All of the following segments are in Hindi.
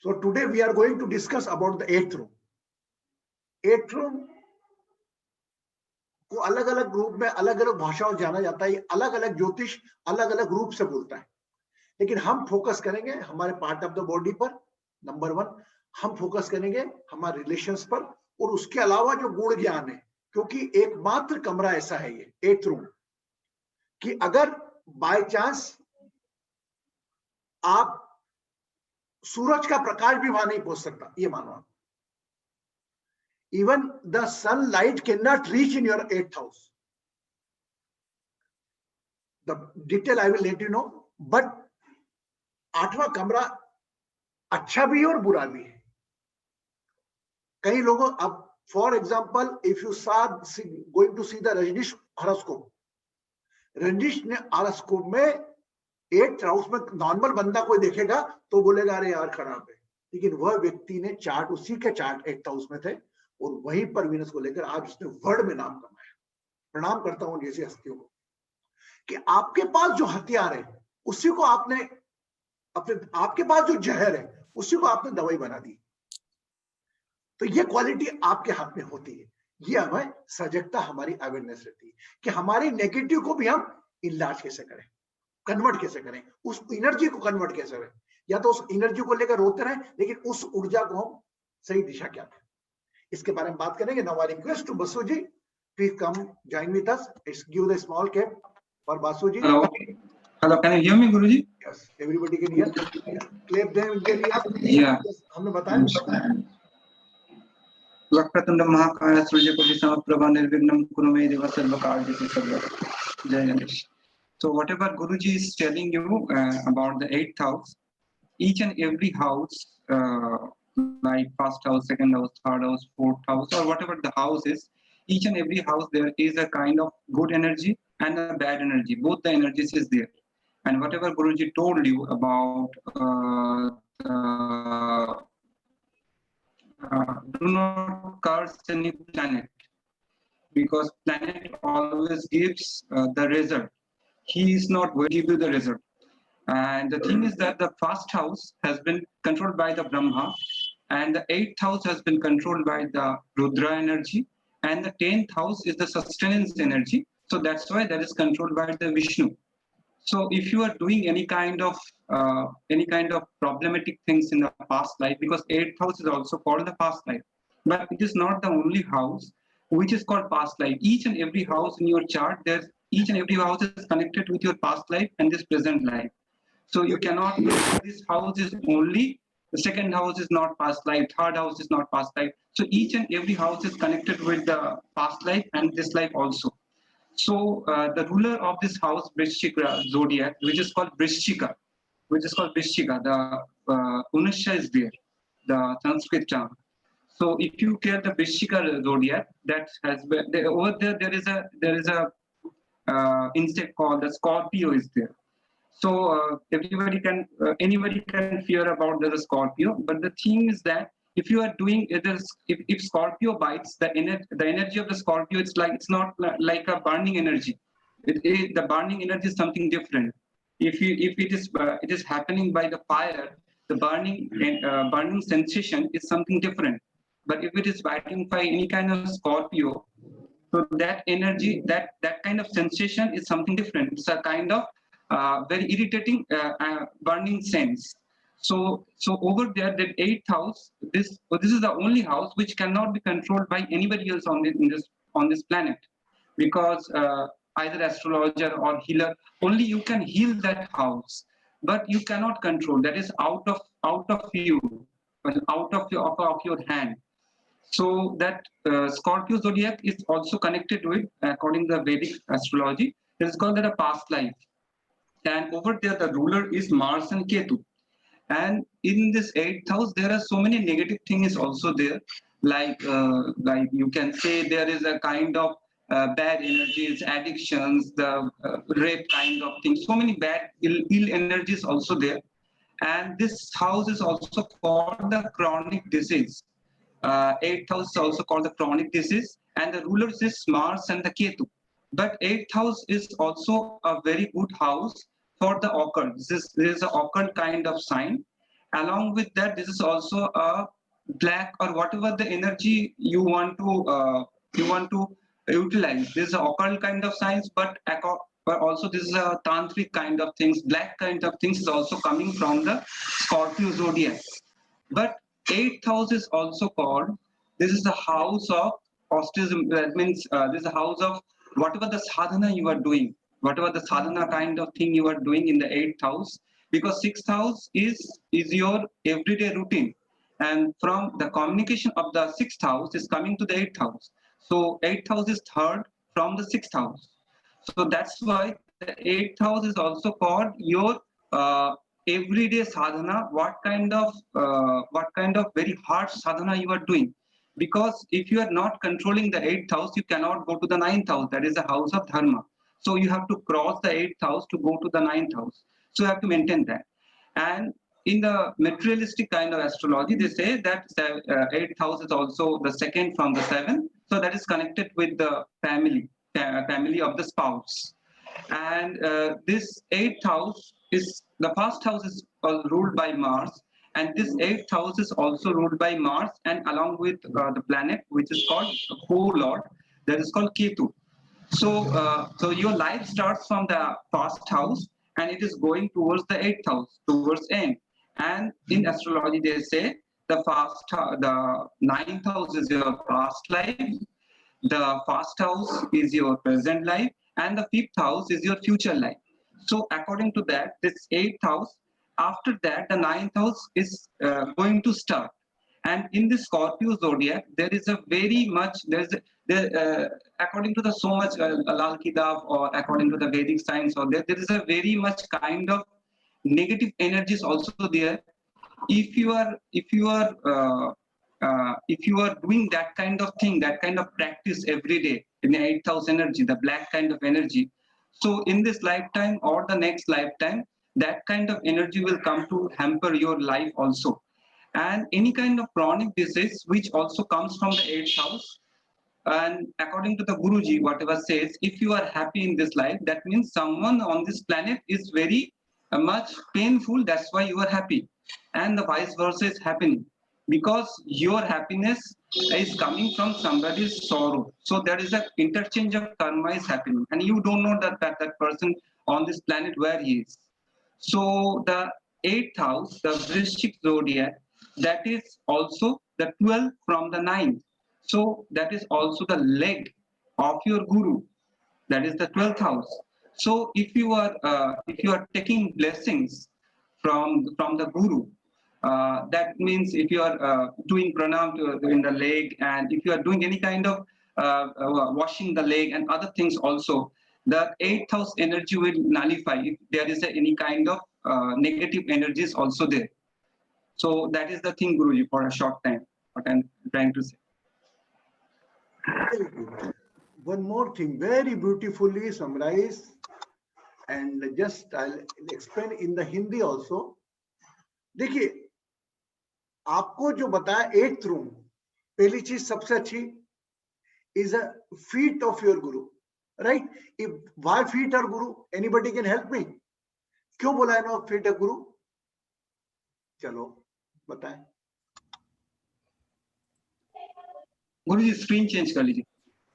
So today we are going to discuss about the eighth room. Eighth room को अलग अलग रूप में अलग अलग भाषाओं जाना जाता है, अलग अलग ज्योतिष अलग अलग रूप से बोलता है, लेकिन हम फोकस करेंगे हमारे पार्ट ऑफ द बॉडी पर। नंबर वन, हम फोकस करेंगे हमारे रिलेशंस पर, और उसके अलावा जो गुण ज्ञान है, क्योंकि एकमात्र कमरा ऐसा है ये एथ रूम कि अगर बाय चांस आप सूरज का प्रकाश भी वहां नहीं पहुंच सकता, ये मानो आप, even the sunlight can not reach in your eighth house. The detail I will let you know, but आठवां कमरा अच्छा भी है और बुरा भी है। कई लोगों, अब for example if you saw going to see the Rajneesh horoscope, Rajneesh ने हॉरोस्कोप में एट हाउस में नॉर्मल बंदा कोई देखेगा तो बोलेगा अरे यार खराब है, लेकिन वह व्यक्ति ने चार्ट, उसी के चार्ट एट हाउस में थे और वहीं पर वीनस को लेकर आज उसने वर्ल्ड में नाम कमाया। प्रणाम करता हूं जैसी हस्तियों को कि आपके पास जो हथियार है उसी को आपने अपने, आपके पास जो जहर है उसी को आपने दवाई बना दी। तो ये क्वालिटी आपके हाथ में होती है। ये हमें सजगता, हमारी अवेयरनेस रहती है कि हमारी नेगेटिव को भी हम इलाज कैसे करें, कन्वर्ट कैसे करें, उस एनर्जी को कन्वर्ट कैसे करें। या तो उस एनर्जी को लेकर रोते रहें, लेकिन उस ऊर्जा को हम सही दिशा क्या दें, इसके बारे में बात करेंगे। Now I request to Basu ji, please come join with us, let's give the small cap for Basu ji. Hello, can you hear me, Guruji? Yes, everybody can hear. Clap them उनके लिए। Yeah. हमने बताया वक्रतुंड महाकाय सूर्यकोटि समप्रभा निर्विघ्नं कुरु मे देव सर्वकार्येषु सर्वदा। Jai Ganesh. So whatever Guruji is telling you about the eighth house, each and every house, like first house, second house, third house, fourth house, or whatever the house is, each and every house there is a kind of good energy and a bad energy. Both the energies is there. And whatever Guruji told you about do not curse any planet, because planet always gives the result. He is not going to give you the result. And the thing is that the first house has been controlled by the Brahma, and the eighth house has been controlled by the Rudra energy, and the 10th house is the sustenance energy. So that's why that is controlled by the Vishnu. So if you are doing any kind of problematic things in the past life, because eighth house is also called the past life, but it is not the only house which is called past life. Each and every house in your chart, there's each and every house is connected with your past life and this present life. So you cannot say this house is only, the second house is not past life, third house is not past life. So each and every house is connected with the past life and this life also. So the ruler of this house, Vrishchika zodiac, which is called Vrishchika, the Unasha is there, the Sanskrit term. So if you get the Vrishchika zodiac, that has been, over there is a insect called the Scorpio is there. So anybody can fear about the Scorpio, but the thing is that if you are doing if Scorpio bites, the energy of the Scorpio, it's not like a burning energy. The burning energy is something different. If it is happening by the fire, the burning sensation is something different. But if it is biting by any kind of Scorpio, so that energy, that kind of sensation is something different. It's a kind of very irritating burning sense. So over there, that eighth house, this is the only house which cannot be controlled by anybody else on this planet, because either astrologer or healer, only you can heal that house, but you cannot control. That is out of you, out of your hand. So that Scorpio zodiac is also connected with, according to the Vedic astrology, it is called a past life. And over there, the ruler is Mars and Ketu. And in this eighth house, there are so many negative things also there. Like you can say there is a kind of bad energies, addictions, the rape kind of thing. So many bad, ill energies also there. And this house is also called the chronic disease. Eighth house is also called the chronic disease. And the rulers is Mars and the Ketu. But eighth house is also a very good house for the occult. This is an occult kind of sign, Along with that, this is also a black or whatever the energy you want to utilize. This is an occult kind of science, but also this is a tantric kind of things. Black kind of things is also coming from the Scorpio zodiac. But 8th house is also called, this is the house of autism. That means this is the house of whatever the sadhana you are doing, whatever the sadhana kind of thing you are doing in the 8th house, because 6th house is your everyday routine. And from the communication of the 6th house is coming to the 8th house. So 8th house is third from the 6th house. So that's why the 8th house is also called your everyday sadhana. What kind of very hard sadhana you are doing? Because if you are not controlling the 8th house, you cannot go to the 9th house. That is the house of dharma. So you have to cross the 8th house to go to the 9th house. So you have to maintain that. And in the materialistic kind of astrology, they say that 8th house is also the second from the 7th. So that is connected with the family of the spouse. And this 8th house is, the first house is ruled by Mars, and this 8th house is also ruled by Mars, and along with the planet which is called co-lord, that is called Ketu. So your life starts from the first house and it is going towards the 8th house, towards end. And in astrology, they say the 9th house is your past life, the first house is your present life, and the 5th house is your future life. So according to that, this 8th house, after that, the 9th house is going to start. And in the Scorpio zodiac, there is a very much, according to the so much Lal Kitab or according to the Vedic science, or there is a very much kind of negative energies also there. If you are doing that kind of thing, that kind of practice every day in the 8th house energy, the black kind of energy, so in this lifetime or the next lifetime, that kind of energy will come to hamper your life also. And any kind of chronic disease which also comes from the 8th house, and according to the Guruji, whatever says, if you are happy in this life, that means someone on this planet is very much painful, that's why you are happy. And the vice versa is happening because your happiness is coming from somebody's sorrow. So there is an interchange of karma is happening, and you don't know that person on this planet where he is. So the 8th house, the Vrishchik zodiac, that is also the 12th from the 9th. So that is also the leg of your guru. That is the 12th house. So if you are taking blessings from the guru, that means if you are doing pranam in the leg, and if you are doing any kind of washing the leg and other things also, the 8th house energy will nullify if there is any kind of negative energies also there. So that is the thing, Guruji, for a short time, what I'm trying to say. Very good. One more thing, very beautifully summarized, and just I'll explain in the Hindi also. देखिए, आपको जो बताया 8th रूम, पहली चीज सबसे अच्छी is a feet of your guru, right? If why feet are guru, anybody can help me? क्यों बोला है ना feet है guru? चलो बताएं. गुरुजी स्क्रीन चेंज कर लीजिए.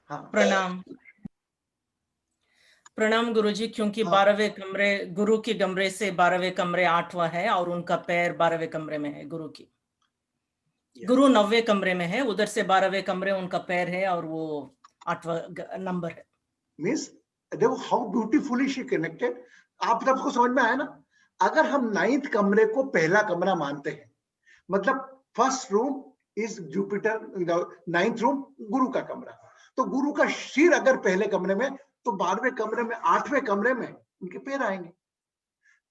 हाँ. प्रणाम. प्रणाम गुरुजी, क्योंकि 12वें कमरे गुरु के कमरे से 12वें कमरे 8वां है और उनका पैर 12वें कमरे में है. गुरु की गुरु 9वें कमरे में है, उधर से 12वें कमरे उनका पैर है और वो 8वां नंबर है. मींस देखो हाउ ब्यूटीफुली शी कनेक्टेड. आप सबको समझ में आया ना? अगर हम 9th कमरे को पहला कमरा मानते हैं, मतलब first room is Jupiter, 9th room गुरु का कमरा, तो गुरु का सिर अगर पहले कमरे में, तो 12वें कमरे में, 8वें कमरे में उनके पैर आएंगे.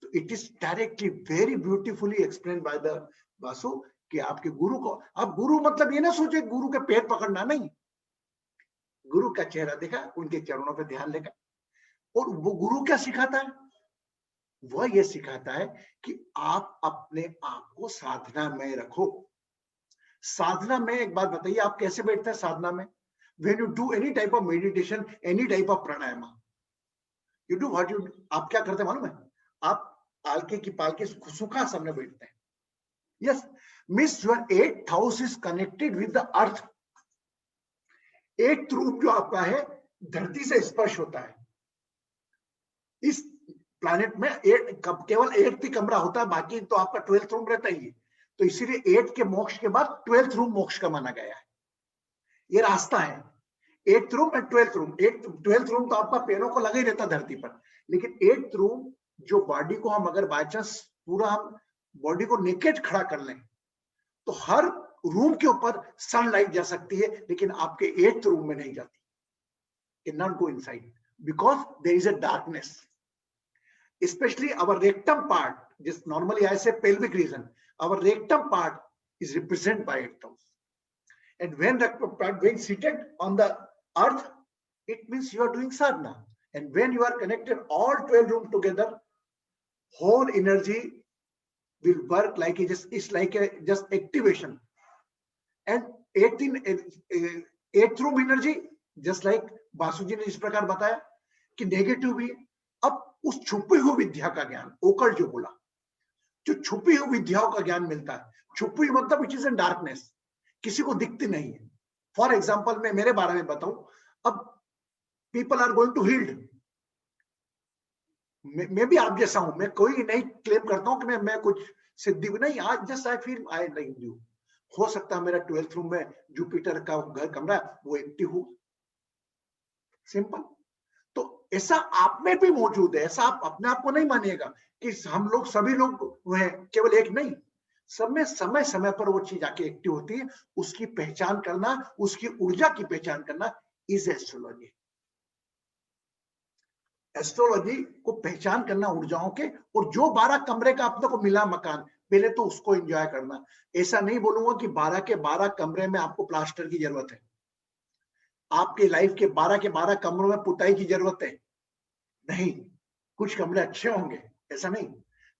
तो it is directly very beautifully explain by the Vasu कि आपके गुरु को, अब गुरु मतलब ये ना सोचे गुरु के पैर पकड़ना, नहीं, गुरु का चेहरा देखा, उनके चरणों पे ध्यान लेगा. और वो गुरु क्या सिखाता है? वह ये सिखाता है कि आप अपने आप को साधना में रखो. साधना में एक बात बताइए, आप कैसे बैठते हैं साधना में? When you do any type of meditation, any type of pranayama, you do what you do. आप क्या करते हैं मालूम है? आप पालके की पालके सुखासन में बैठते हैं. Yes, means your 8th house is connected with the earth. 8th room जो आपका है धरती से स्पर्श होता है. इस प्लैनेट में केवल 8th ही कमरा होता है, बाकी तो आपका 12th रूम रहता ही है. तो इसीलिए 8 के मोक्ष के बाद 12th रूम मोक्ष का माना गया है. ये रास्ता है 8th room and 12th room. 12th room तो आपका पैरों को लगा ही रहता धरती पर, लेकिन 8th रूम जो बॉडी को हम अगर बाय चांस पूरा हम बॉडी को नेकेड खड़ा कर लें तो हर रूम के ऊपर सनलाइट जा सकती है, लेकिन आपके 8th रूम में नहीं जाती. It not go inside because there is a darkness. Especially our rectum part, just normally I say pelvic region, our rectum part is represented by 8th house. And when rectum part being seated on the earth, it means you are doing sadhana. And when you are connected all 12 rooms together, whole energy will work like it's like a just activation. And 8th room energy, just like बासुजी ने इस प्रकार बताया कि नेगेटिव भी. अब उस छुपी हुई विद्या का ज्ञान, ओकल्ट जो बोला, जो छुपी हुई विद्याओं का ज्ञान मिलता है. छुपी मतलब इट इज इन डार्कनेस, किसी को दिखती नहीं है. फॉर एग्जांपल मैं मेरे बारे में बताऊं, अब people are going to healed. मैं भी आप जैसा हूं, मैं कोई नहीं क्लेम करता हूं कि मैं कुछ सिद्धि नहीं. आज just I feel I like you. हो सकता है मेरा 12th रूम में जुपिटर का घर कमरा वो एक्टिव हो. सिंपल. तो ऐसा आप में भी मौजूद है. ऐसा आप अपने आप को नहीं मानिएगा कि हम लोग सभी लोग हैं, केवल एक नहीं. सब में समय समय पर वो चीज आके एक्टिव होती है. उसकी पहचान करना, उसकी ऊर्जा की पहचान करना इज एस्ट्रोलॉजी. एस्ट्रोलॉजी को पहचान करना ऊर्जाओं के. और जो 12 कमरे का अपने को मिला मकान, पहले तो उसको एंजॉय करना. ऐसा नहीं बोलूंगा कि 12 के 12 कमरे में आपको प्लास्टर की जरूरत है. आपके लाइफ के 12 के 12 कमरों में पुताई की जरूरत है नहीं. कुछ कमरे अच्छे होंगे, ऐसा नहीं,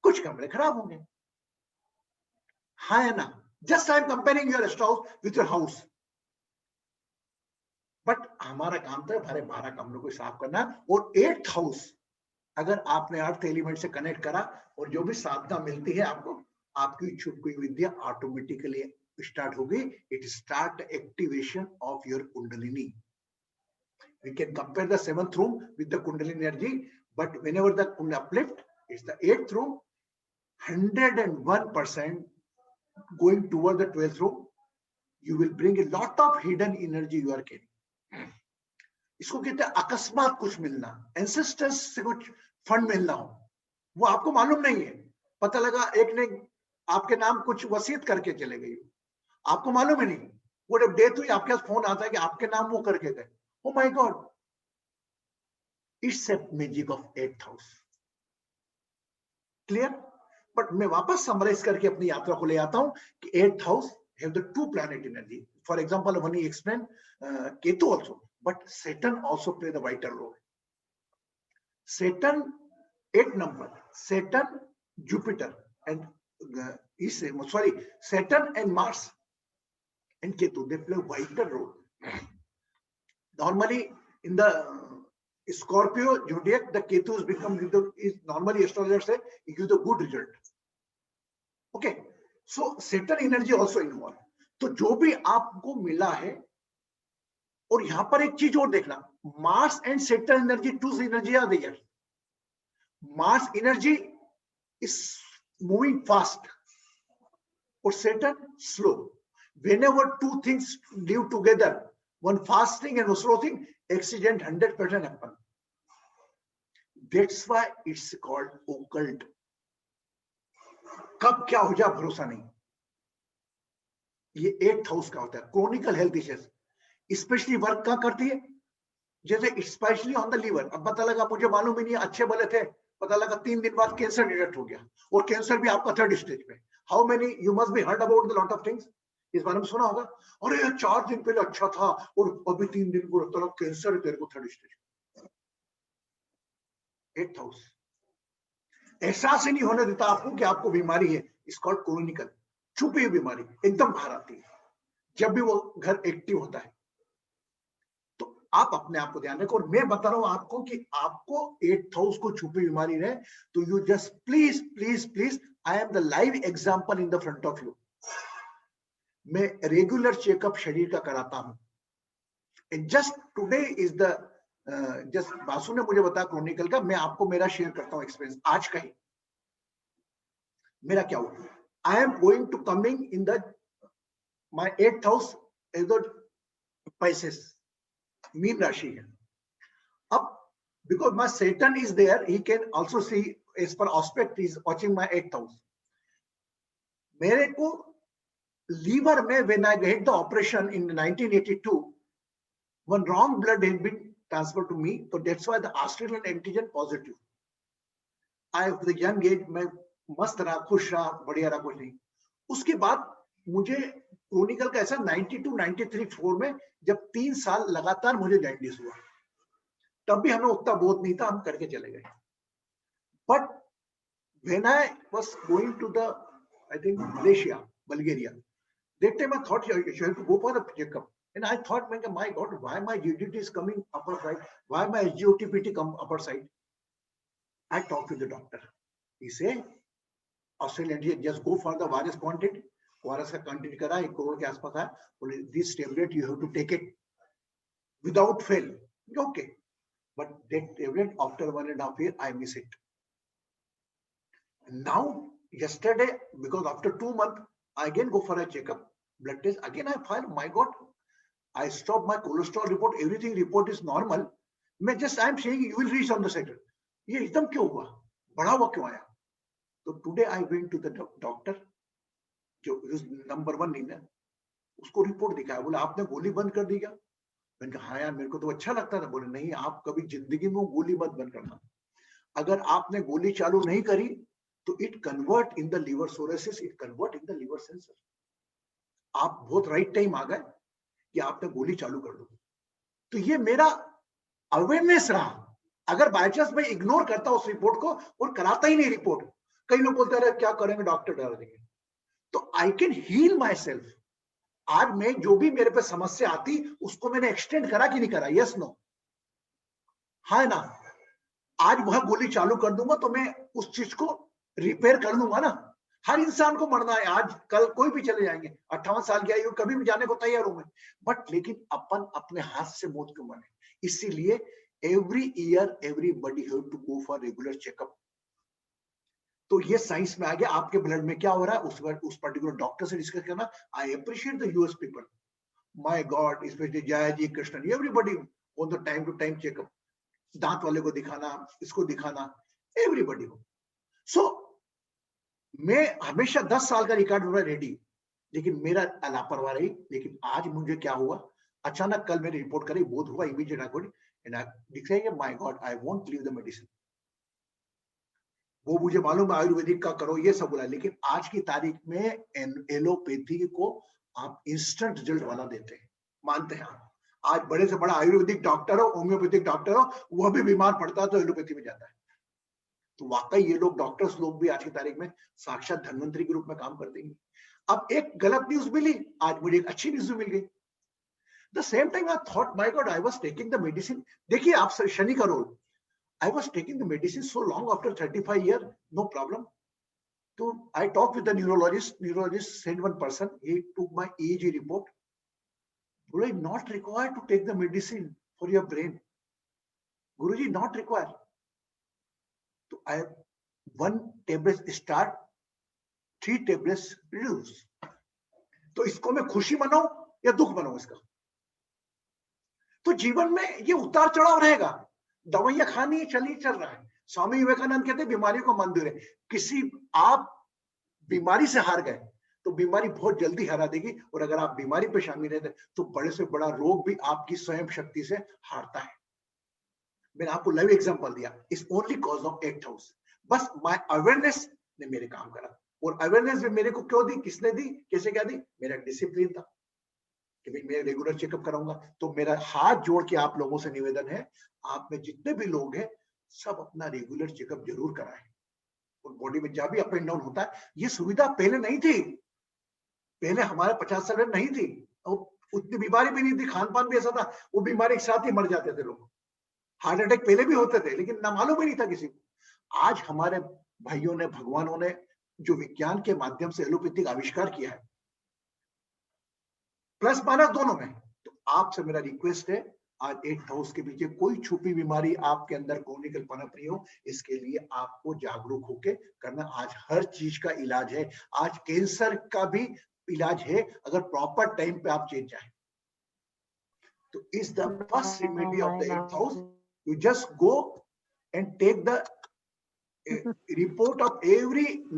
कुछ कमरे खराब होंगे. हाँ है ना. Just I am comparing your house with your house. But हमारा काम तो हमारे 12 कमरों को साफ करना. और 8th हाउस अगर आपने अर्थ एलिमेंट से कनेक्ट करा और जो भी साधना मिलती है आपको, आपकी छुपी हुई विद्या ऑटोमेटिकली start होगी. It start activation of your Kundalini. We can compare the 7th room with the Kundalini energy, but whenever the Kundalini uplift, it's the 8th room, 101% going toward the 12th room. You will bring a lot of hidden energy you are carrying. इसको कहते हैं अकस्मात कुछ मिलना. एंसेस्टर्स से कुछ फंड मिलना हो, वो आपको मालूम नहीं है. पता लगा एक ने आपके नाम कुछ वसीयत करके चले गई, आपको मालूम ही नहीं. वो जब डेथ हुई आपके पास फोन आता है कि आपके नाम वो करके गए. Oh my God. It's a magic of 8th house. Clear. But मैं वापस समराइज करके अपनी यात्रा को ले आता हूं कि 8th house have the 2 planet energy. For example when he explained Ketu also, but Saturn also play the vital role. Saturn 8 number, Saturn, Jupiter and Saturn and Mars and Ketu, they play vital role. Normally in the Scorpio zodiac, the Ketus become is normally astrologers say it gives a good result. Okay, so Saturn energy also involved. तो जो भी आपको मिला है, और यहां पर एक चीज और देखना, Mars and Saturn energy, 2 energy are there. Mars energy is moving fast और Saturn slow. Whenever 2 things live together, one fast thing and one slow thing, accident 100% happen. That's why it's called occult. कब क्या हो जाए भरोसा नहीं. ये 8th हाउस का होता है. Chronicle health issues specially work क्या करती है, जैसे स्पेशली ऑन द लिवर. अब पता लगा, मुझे मालूम ही नहीं, अच्छे भले थे, पता लगा 3 दिन बाद कैंसर डिटेक्ट हो गया, और कैंसर भी आपका 3rd स्टेज पे. How many you must be heard about the lot of things. इस बारे में सुना होगा, अरे 4 दिन पहले अच्छा था और अभी 3 दिन को तो कैंसर है तेरे को 3rd स्टेज. 8th हाउस एहसास ही नहीं होने देता आपको कि आपको बीमारी है. इस कॉल्ड क्रोनिकल, छुपी हुई बीमारी एकदम बाहर आती है जब भी वो घर एक्टिव होता है. तो आप अपने आप को ध्यान रखो. और मैं बता रहा हूं आपको कि आपको 8th हाउस को छुपी बीमारी रहे तो you just please please please I am the live example in the front of you. मैं रेगुलर चेकअप शरीर का कराता हूं। And just today is the just Basu ने मुझे बताया क्रोनिकल का, मैं आपको मेरा शेयर करता हूं एक्सपीरियंस आज का ही। मेरा क्या हुआ, I am going to coming in the my 8th house is the Pisces, मीन राशि है। अब because my Saturn is there, he can also see as per aspect, he is watching my 8th house. मेरे को लीवर में when I had the operation in 1982, one wrong blood had been transferred to me, so that's why the Australian antigen positive. I at the young age मैं मस्त रहा, खुश रहा, बढ़िया रहा, कुछ नहीं। उसके बाद मुझे क्रोनिकल का ऐसा 92, 93, 4 में जब 3 साल लगातार मुझे जॉन्डिस हुआ, तब भी हमें उतना बोध नहीं था, हम करके चले गए। But when I was going to the I think Malaysia, Bulgaria, that time I thought you have to go for a checkup, and I thought, my God, why my GDT is coming upper side, why my SGOTPT come upper side? I talked to the doctor. He said, Australian, just go for the virus content. Virus का कंटेंट करा 1 करोड़ के आसपास है, बोले this tablet you have to take it without fail. Okay, but that tablet after 1.5 years I miss it. Now yesterday, because after 2 months I again go for a checkup, blood test, again I find, my God, I stop my cholesterol report, everything report is normal. मैं just I am saying you will reach on the second, ये एकदम क्यों हुआ, बढ़ा हुआ क्यों आया? तो today I went to the doctor, जो नंबर 1 नहीं है, उसको रिपोर्ट दिखाया, बोले आपने गोली बंद कर दी क्या? मैंने कहा हाँ यार, मेरे को तो अच्छा लगता था। बोले नहीं, आप कभी जिंदगी में गोली मत बंद करना। अगर आपने गोली चालू नहीं करी तो it convert in the liver psoriasis, it convert in the liver sensor. आप बहुत राइट टाइम आ गए कि आपने गोली चालू कर दो। तो ये मेरा अवेयरनेस रहा। अगर बाय चांस मैं इग्नोर करता उस रिपोर्ट को और कराता ही नहीं रिपोर्ट, कई लोग बोलते रहे क्या करेंगे, डॉक्टर डरा देंगे, तो I can heal myself. आज मैं जो भी मेरे पे समस्या आती उसको मैंने एक्सटेंड करा कि नहीं करा? यस नो, हाँ ना। आज वह गोली चालू कर दूंगा तो मैं उस चीज को रिपेयर कर दूंगा ना। हर इंसान को मरना है, आज कल कोई भी चले जाएंगे। 58 साल की आयु कभी भी जाने को तैयार हूं मैं, बट लेकिन अपन अपने हाथ से मौत क्यों माने? इसीलिए every year everybody have to go for regular checkup. तो ये साइंस में आ गया, आपके ब्लड में क्या हो रहा है उस पर्टिकुलर डॉक्टर से डिस्कस करना। I appreciate the US people, my god, specially Jaya ji, Krishna ji, everybody on the time to time checkup, दांत वाले को दिखाना, इसको दिखाना, एवरीबॉडी को। सो मैं हमेशा 10 साल का रिकॉर्ड हुआ रेडी, लेकिन मेरा लापरवाह रही। लेकिन आज मुझे क्या हुआ, अचानक कल मैंने रिपोर्ट करी, बोध हुआ इमीडिएट आगोडी, and I declare my god I won't leave the medicine. वो मुझे मालूम है आयुर्वेदिक का करो, ये सब बोला, लेकिन आज की तारीख में एलोपैथी को आप इंस्टेंट रिजल्ट वाला देते हैं, मानते हैं आप। आज बड़े से बड़ा आयुर्वेदिक डॉक्टर हो, होम्योपैथिक डॉक्टर हो, वह भी बीमार पड़ता है तो एलोपैथी में जाता है। तो वाकई ये लोग डॉक्टर्स लोग भी आज की तारीख में साक्षात धन्वंतरी के रूप में काम करते हैं। अब एक गलत न्यूज मिली, आज मुझे एक अच्छी न्यूज मिल गई। The same time I thought, my god, I was taking the medicine. देखिए आप शनि का role, I was taking the medicine so long, after 35 years, no problem. So I talked with the neurologist. Neurologist sent one person. He took my EEG report. Guruji, not required to take the medicine for your brain. Guruji, not required. So I have 1 tablet start, 3 tablets reduce. तो इसको मैं खुशी मनाऊं या दुख मनाऊं इसका? तो जीवन में ये उतार चढ़ाव रहेगा। दवाइयां खानी चल रहा है। स्वामी विवेकानंद कहते बीमारी को मंदिर है। किसी आप बीमारी से हार गए तो बीमारी बहुत जल्दी हरा देगी, और अगर आप बीमारी पे शामिल रहते तो बड़े से बड़ा रोग भी आपकी स्वयं शक्ति से हारता है। मैंने आपको लाइव एग्जांपल दिया, is only cause of 8th house. बस माय अवेयरनेस ने मेरे काम करा, और अवेयरनेस भी मेरे को क्यों दी, किसने दी, कैसे क्या दी? मेरा डिसिप्लिन था कि मैं रेगुलर चेकअप कराऊंगा। तो मेरा हाथ जोड़ के आप लोगों से निवेदन है, आप में जितने भी लोग हैं सब अपना रेगुलर चेकअप जरूर कराएं। और बॉडी में जब भी अप एंड डाउन होता है, ये सुविधा पहले नहीं थी। पहले हमारे 50 साल में नहीं थी, और उतनी बीमारी भी नहीं थी, खान पान भी ऐसा था, वो बीमारी के साथ ही मर जाते थे लोग। हार्ट अटैक पहले भी होते थे, लेकिन ना मालूम ही नहीं था किसी को। आज हमारे भाइयों ने, भगवानों ने जो विज्ञान के माध्यम से एलोपैथिक आविष्कार किया है, प्लस माइनस दोनों में। तो आपसे मेरा रिक्वेस्ट है, आज 8th हाउस के पीछे कोई छुपी बीमारी आपके अंदर क्रोनिकल पनप रही हो, इसके लिए आपको जागरूक होके करना। आज हर चीज का इलाज है, आज कैंसर का भी इलाज है अगर प्रॉपर टाइम पे आप चेंज जाए तो। Is the first remedy of the 8th house. You just go and take the report of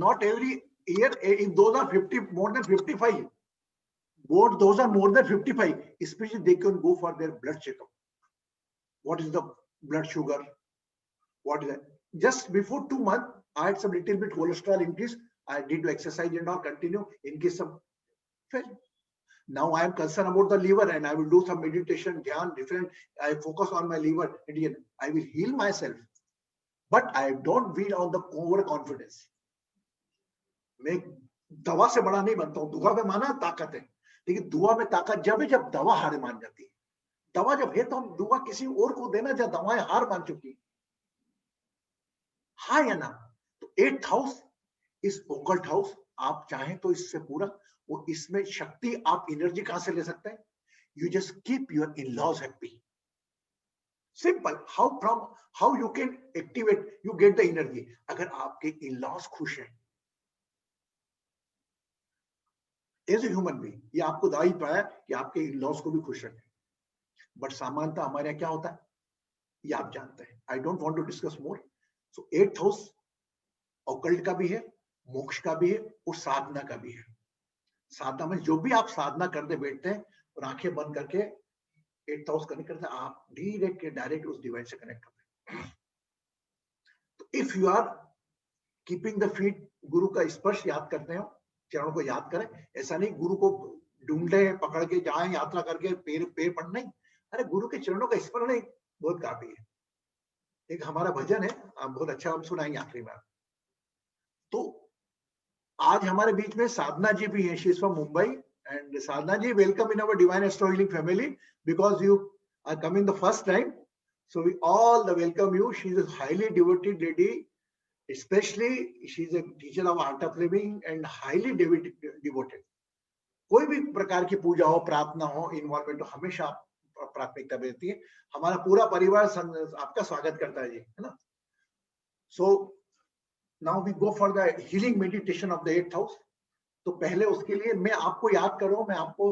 not every year, if those are 50 more than 55, both those are more than 55, especially they can go for their blood checkup. What is the blood sugar, what is that? Just before 2 months I had some little bit cholesterol increase, I did exercise and all, continue in case some fell. Now I am concerned about the liver and I will do some meditation, dhyan, different, I focus on my liver, I will heal myself. But I don't feel on the overconfidence. मैं दवा से बड़ा नहीं बनता हूं, दुआ में माना ताकत है, लेकिन दुआ में ताकत जब है जब दवा हार मान जाती है। दवा जब है तो हम दुआ किसी और को देना जब दवाएं हार मान चुकी, हाँ या ना? तो 8th हाउस इस ओकल्ट हाउस, आप चाहें तो इससे पूरा, वो इसमें शक्ति, आप एनर्जी कहां से ले सकते हैं? You just keep your in-laws happy. Simple, how you can activate, you get the energy। अगर आपके इन-लॉज खुश हैं एज ए ह्यूमन बीइंग, ये आपको दाई पाया कि आपके इन-लॉज को भी खुश रखें। बट सामान्यतः हमारे यहाँ क्या होता है ये आप जानते हैं, I don't want to discuss more. So 8th house occult का भी है, मोक्ष का भी है और साधना का भी है। साधना में जो भी आप साधना करते बैठते हैं और आंखें बंद करके 8th हाउस कनेक्ट करते हैं, आप डायरेक्ट उस डिवाइन से कनेक्ट होते हैं। तो if you are keeping the feet, Guru का स्पर्श याद करते हो, चरणों को याद करें। ऐसा नहीं गुरु को ढूंढे पकड़ के जाए यात्रा करके पैर पड़, नहीं, अरे गुरु के चरणों का स्पर्श नहीं बहुत काफी है। एक हमारा भजन है, आप बहुत अच्छा हम सुनाएंगे आखिरी बार। तो आज हमारे बीच में साधना जी भी है, she is from Mumbai. And Sadhana ji, welcome in our Divine Astro Healing family, because you are coming the first time. So we all welcome you. She is a highly devoted lady, especially she is a teacher of art of living and highly devoted. कोई भी प्रकार की पूजा हो, प्रार्थना हो, इन्वॉल्वमेंट हो, हमेशा प्राथमिकता देती है। हमारा पूरा परिवार आपका स्वागत करता है जी, है ना। So now we go for the healing meditation of the 8th house। तो पहले उसके लिए मैं आपको याद कर रहा हूं, मैं आपको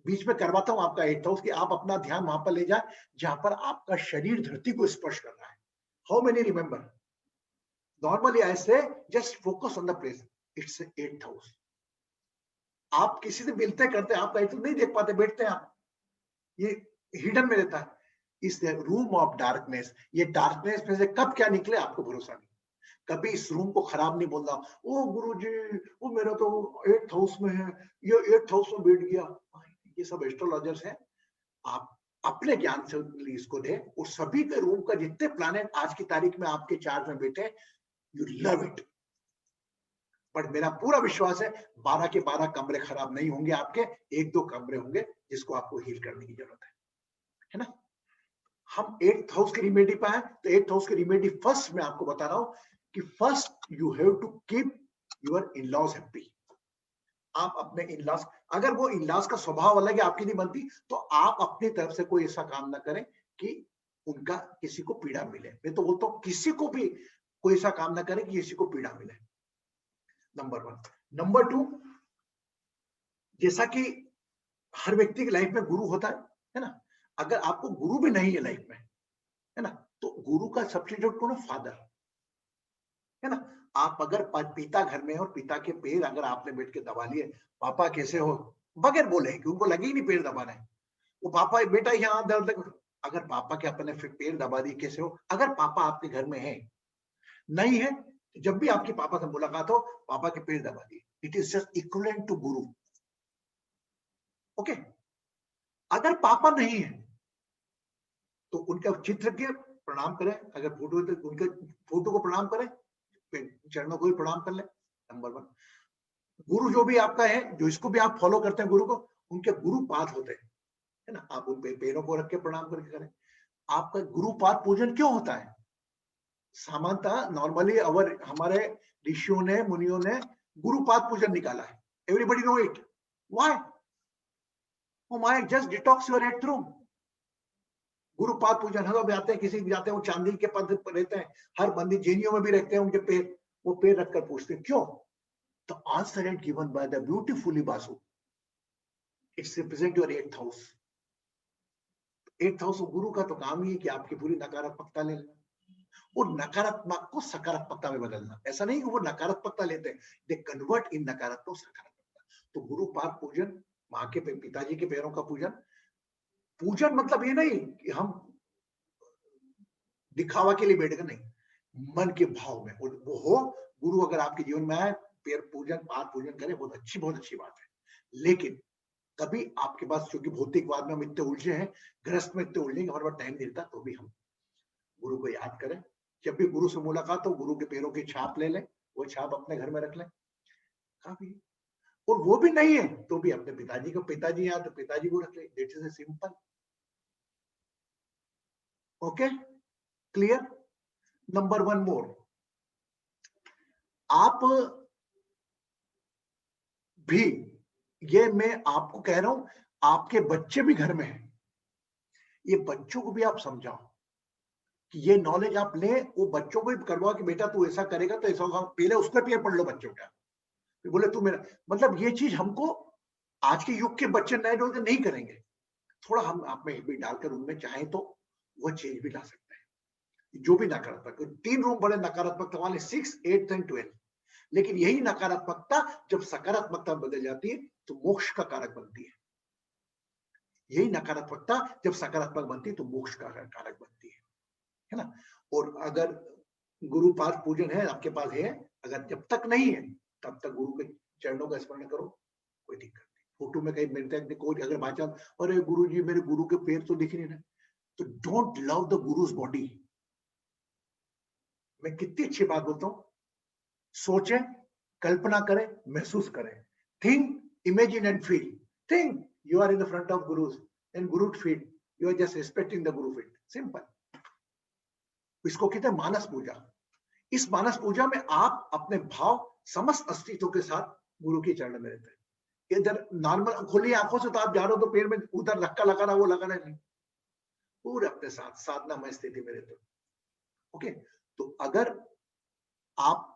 बीच में करवाता हूं आपका 8th हाउस, कि आप अपना ध्यान वहां पर ले जाए जहां पर आपका शरीर धरती को स्पर्श कर रहा है। How many remember? Normally I say just focus on the place, it's 8th house. आप किसी से मिलते करते, आप कहीं तो नहीं देख पाते, बैठते हैं आप, ये हिडन में रहता है। इस रूम ऑफ डार्कनेस, ये डार्कनेस में से कब क्या निकले आपको भरोसा नहीं। कभी इस रूम को खराब नहीं बोलना, ओ गुरुजी वो मेरा तो 8th हाउस में है, ये 8th हाउस में बैठ गया। ये सब एस्ट्रोलॉजर्स हैं, आप अपने ज्ञान से इसको दे। और सभी के रूम का जितने प्लैनेट आज की तारीख में आपके चार्ट में बैठे, यू लव इट। बट मेरा पूरा विश्वास है 12 के 12 कमरे खराब नहीं होंगे आपके, 1-2 कमरे होंगे जिसको आपको हील करने की जरूरत है ना। हम 8th हाउस की रिमेडी पाए, तो 8th हाउस की रिमेडी फर्स्ट मैं आपको बता रहा हूं कि first you have to keep your in-laws happy. आप अपने इन-लॉज, अगर वो इन-लॉज का स्वभाव अलग है, आपकी नहीं बनती, तो आप अपनी तरफ से कोई ऐसा काम ना करें कि उनका किसी को पीड़ा मिले। मैं तो बोलता हूं किसी को भी कोई ऐसा काम ना करें कि किसी को पीड़ा मिले, नंबर 1। नंबर 2, जैसा कि हर व्यक्ति की लाइफ में गुरु होता है ना। अगर आपको गुरु भी नहीं है लाइफ में, है ना, तो गुरु का सब्स्टिट्यूट कौन है? फादर, है ना। आप अगर पिता घर में और पिता के पैर अगर आपने बैठ के दबा लिए, पापा कैसे हो, बगैर बोले कि उनको लगे ही नहीं पैर दबाना है, वो पापा बेटा यहाँ दर्द, अगर पापा के अपने पैर दबा दिए कैसे हो। अगर पापा आपके घर में है, नहीं है, तो जब भी आपके पापा से मुलाकात हो, पापा के पैर दबा दिए, it is just equivalent to Guru. Okay, अगर पापा नहीं है तो उनका चित्र के प्रणाम करें, अगर फोटो है तो उनके फोटो को प्रणाम करें, चरणों को भी प्रणाम कर ले। नंबर 1, गुरु जो भी आपका है, जो इसको भी आप फॉलो करते हैं गुरु को, उनके गुरु पाद होते हैं, है ना। आप उन पैरों को रख के प्रणाम करके करें। आपका गुरु पाद पूजन क्यों होता है? सामान्यतः नॉर्मली हमारे ऋषियों ने, मुनियों ने गुरुपाद पूजन निकाला है. Everybody know it. Why? Oh my, just detox your 8th room. Gurupad पूजन हम लोग जाते हैं, किसी भी जाते हैं, वो चांदी के पद पर रहते हैं, हर बंदी जेनियों में भी रहते हैं, उनके पैर, वो पैर रखकर पूछते हैं क्यों? The answer is given by the beautifully Basu. It's represent your 8th house. 8th house गुरु का तो काम ही है कि आपकी पूरी नकारात्मकता ले लेना और नकारात्मक को सकारात्मकता में बदलना. ऐसा नहीं कि वो नकारात्मकता लेते हैं, दे कन्वर्ट इन नकारात्मक सकारात्मकता. तो गुरुपाद पूजन, माँ के पिताजी के पैरों का पूजन. पूजन मतलब ये नहीं कि हम दिखावा के लिए बैठ गए, नहीं, मन के भाव में वो हो. गुरु अगर आपके जीवन में आए, पैर पूजन, पाद पूजन करें, बहुत अच्छी बात है. लेकिन कभी आपके पास, क्योंकि भौतिकवाद में हम इतने उलझे हैं, गृहस्थ में इतने उलझे, हमारे पास टाइम नहीं मिलता, तो भी हम गुरु को याद करें. जब भी गुरु से मुलाकात हो, गुरु के पैरों की छाप ले लें, वो छाप अपने घर में रख लें. काफी. और वो भी नहीं है तो भी अपने पिताजी को, पिताजी याद तो पिताजी को रख ले. That is a simple. Okay, clear? Number 1 मोर. आप भी, ये मैं आपको कह रहा हूं, आपके बच्चे भी घर में हैं, ये बच्चों को भी आप समझाओ कि ये नॉलेज आप ले. वो बच्चों को भी करवाओ कि बेटा तू ऐसा करेगा तो ऐसा होगा. पहले उसका पैर पढ़ लो बच्चों का, बोले तू मेरा, मतलब ये चीज हमको आज के युग के बच्चे नए डोल के नहीं करेंगे. थोड़ा हम आप में भी डालकर उनमें चाहें तो वो चेंज भी ला सकते हैं. जो भी नकारात्मक, 3 रूम बड़े नकारात्मकता वाले, 6, 8 एंड 12. लेकिन यही नकारात्मकता जब सकारात्मकता बदल जाती है तो मोक्ष का कारक बनती है. यही नकारात्मकता जब सकारात्मक बनती है तो मोक्ष का कारक बनती है ना. और अगर गुरुपाद पूजन है आपके पास है, अगर जब तक नहीं है तब तक गुरु के चरणों का स्मरण करो, कोई दिक्कत नहीं. फोटो में कहीं मिलता है, कोई अगर बाचान, अरे गुरु जी मेरे गुरु के पैर तो दिख नहीं रहे, तो don't love the gurus body. मैं कितनी अच्छी बात बोलता हूं. सोचें, कल्पना करें, महसूस करें. Think, imagine and feel. Think you are in the front of gurus and guru feet, you are just respecting the guru feet. Simple. इसको कहते हैं मानस पूजा. इस मानस पूजा में आप अपने भाव समस्त अस्तित्व के साथ गुरु के चरण में रहते हैं. इधर नॉर्मल खुली आंखों से तो आप जा रहे हो तो पैर में उधर धक्का लगा रहा, वो लगाना नहीं, पूरे अपने साथ साधनामय स्थिति में रहते हो. ओके, तो अगर आप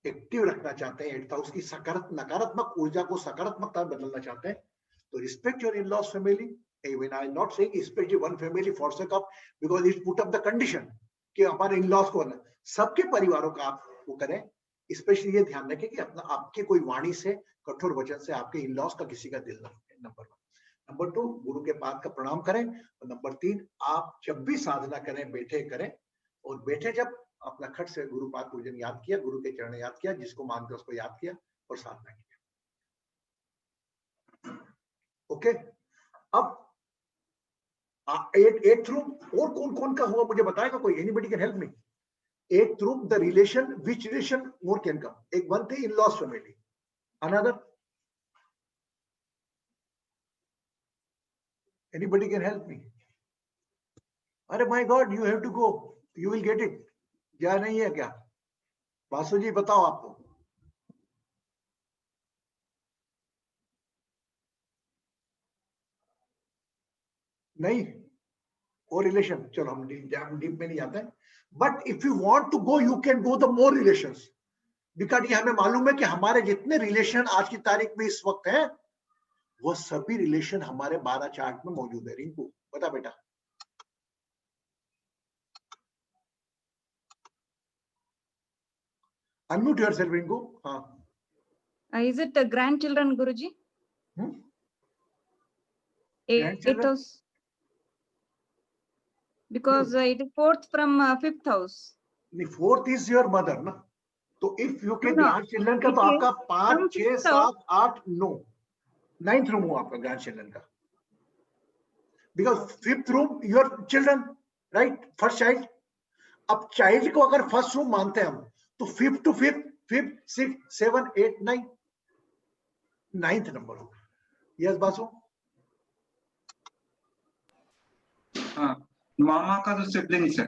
एक्टिव रखना चाहते हैं 8th हाउस की नकारात्मक ऊर्जा को सकारात्मकता में बदलना चाहते हैं, तो respect your in-laws family. Even I am not saying especially one family for sake of, because it put up the condition कि हमारे in-laws को, सबके परिवारों का आप वो करें. स्पेशली ये ध्यान रखें कि अपना आपके कोई वाणी से, कठोर वचन से आपके इन-लॉज का किसी का दिल ना दुखे. नंबर 1. नंबर 2, गुरु के पाद का प्रणाम करें. और नंबर 3, आप जब भी साधना करें बैठे करें, और बैठे जब अपना खट से गुरुपाद पूजन याद किया, गुरु के चरण याद किया, जिसको मानते उसको याद किया और साधना की. ओके, अब 8th रूम और कौन कौन का हुआ मुझे बताएगा कोई? Anybody can help me? 8th room, the relation, which relation more can come? एक वन थी in-laws family, another, anybody can help me? अरे my god, you have to go, you will get it. क्या नहीं है क्या? बासु जी बताओ आपको. नहीं, और रिलेशन, चलो हम डीप में नहीं जाते हैं. But if you want to go, you can go the more relations. Because ये हमें मालूम है कि हमारे जितने रिलेशन आज की तारीख में इस वक्त हैं, वो सभी रिलेशन हमारे 12 चार्ट में मौजूद है. रिंकू बता बेटा. Unmute yourself Rinku. हाँ. Is it grandchildren, Guruji? Grandchildren? 8th house. Because it is 4th from 5th house. The 4th is your mother, ना? तो if you can No, grandchildren का तो it is आपका 5, from 6, 5th 7, 8, 9, 9th रूम हुआ आपका grandchildren का. Because 5th room your children, right? First child. अब child को अगर first room मानते हैं हम, तो 5th to 5th, 5th, 6th, 7, 8, 9, 9th number होगा. Yes, बासु. हाँ, मामा का तो सिबलिंग है.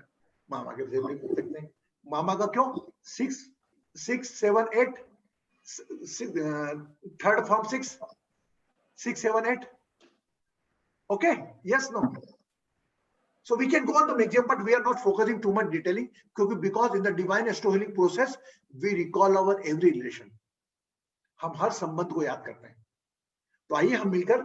मामा के सिबलिंग हो सकते हैं. मामा का क्यों? 6, 6, 7, 8, third form 6, 7, 8. Okay, yes, no. So we can go on the maximum, but we are not focusing too much detailing because in the divine astro-healing process we recall our every relation. हम हर संबंध को याद करते हैं. तो आइए हम मिलकर